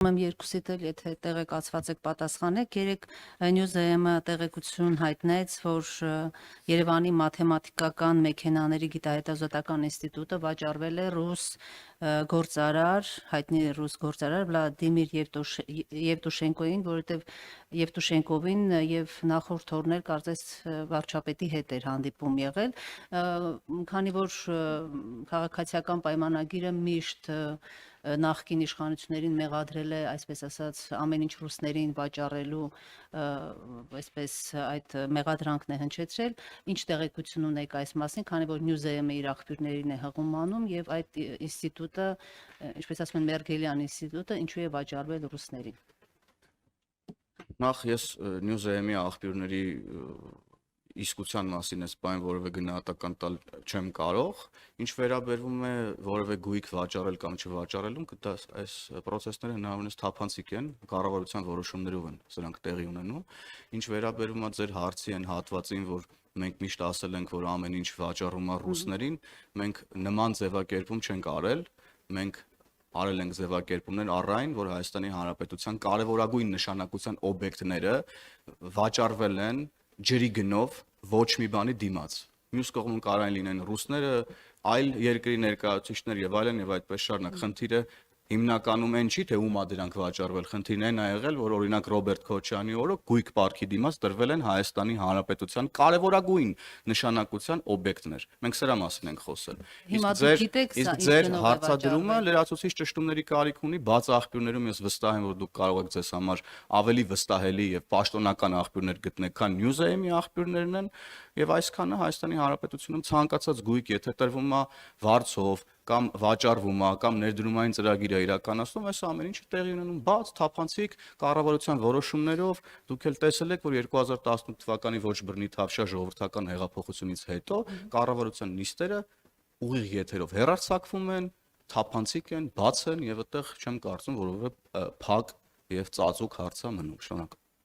Եմ երկուսիդ էլ, եթե տեղեկացված եք պատասխանեք, երեք Նյուզեեմը տեղեկություն հայտնեց, որ Երևանի մաթեմատիկական մեքենաների գիտահետազոտական ինստիտուտը վաճառվել է ռուս գործարար, հայտնի ռուս գործարար Վլադիմիր Եվտուշենկոին, որովհետև Եվտուշենկովին եւ նախորդ օրներ կարծես վարչապետի հետ էր հանդիպում եղել, քանի որ քաղաքացիական պայմանագիրը միշտ նախկին իշխանություններին մեղադրել է, այսպես ասած, ամեն ինչ ռուսներին վաճառելու, այսպես այդ մեղադրանքն է հնչեցրել, ինչ տեղեկություն ունեք այս մասին, քանի որ Նյուզեեմը իր աղբյուրներին է հղում անում եւ այդ ինստիտուտը, ինչպես ասում են, Մերգելյան ինստիտուտը ինչու է վաճառվել ռուսներին։ Նախ ես Նյուզեեմի աղբյուրների իսկության մասին այս բան որևէ գնահատական տալ չեմ կարող, ինչ վերաբերվում է որևէ գույք վաճառել կամ չվաճառելուն, այս process-ները հնարավորինս թափանցիկ են, կառավարության որոշումներով են սրանք տեղի ունենում, ինչ վերաբերվում է ձեր հարցի այն հատվածին, որ մենք միշտ ասել ենք, որ ամեն ինչ վաճառում է ռուսներին, մենք նման ձևակերպում չենք արել, մենք արել ենք ձևակերպումներ առ այն, որ Հայաստանի Հանրապետության կարևորագույն նշանակության օբյեկտները վաճառվել են ջրի գնով ոչ մի բանի դիմաց։ Մյուս կողմում կարող են լինեն ռուսները, այլ երկրի ներկայացուցիչներ եւ այլն եւ այդպես շարունակ։ Խնդիրը հիմնականում այն չի, թե ումա դրանք վաճառվել, խնդիրն այն է եղել, որ օրինակ Ռոբերտ Քոչյանի օրոք գույք պարքի դիմաց տրվել են Հայաստանի Հանրապետության կարևորագույն նշանակության օբյեկտներ։ Մենք սրա մասին ենք խոսել։ Իսկ ձեր հարցադրումը լրացուցիչ ճշտումների կարիք ունի, բաց աղբյուրներում ես վստահ եմ, որ դուք կարող եք ձեզ համար ավելի վստահելի եւ պաշտոնական աղբյուրներ գտնել, քան Նյուզեեմի աղբյուրներն են, եւ այսքանը Հայաստանի Հանրապետությունում ցանկացած գույք, եթե տրվում է վարձով կամ վաճառվում է կամ ներդրումային ծրագիր է իրականացնում, այս ամեն ինչը տեղի ունենում բաց, թափանցիկ կառավարության որոշումներով, դուք էլ տեսել եք, որ 2018 թվականի ոչ բռնի թավշյա ժողովրդական հեղափոխությունից հետո կառավարության նիստերը ուղիղ եթերով հեռարձակվում են, թափանցիկ են, բաց են եւ այդտեղ չեմ կարծում, որ որևէ փակ եւ ծածուկ հարց է մնում, շնորհակալ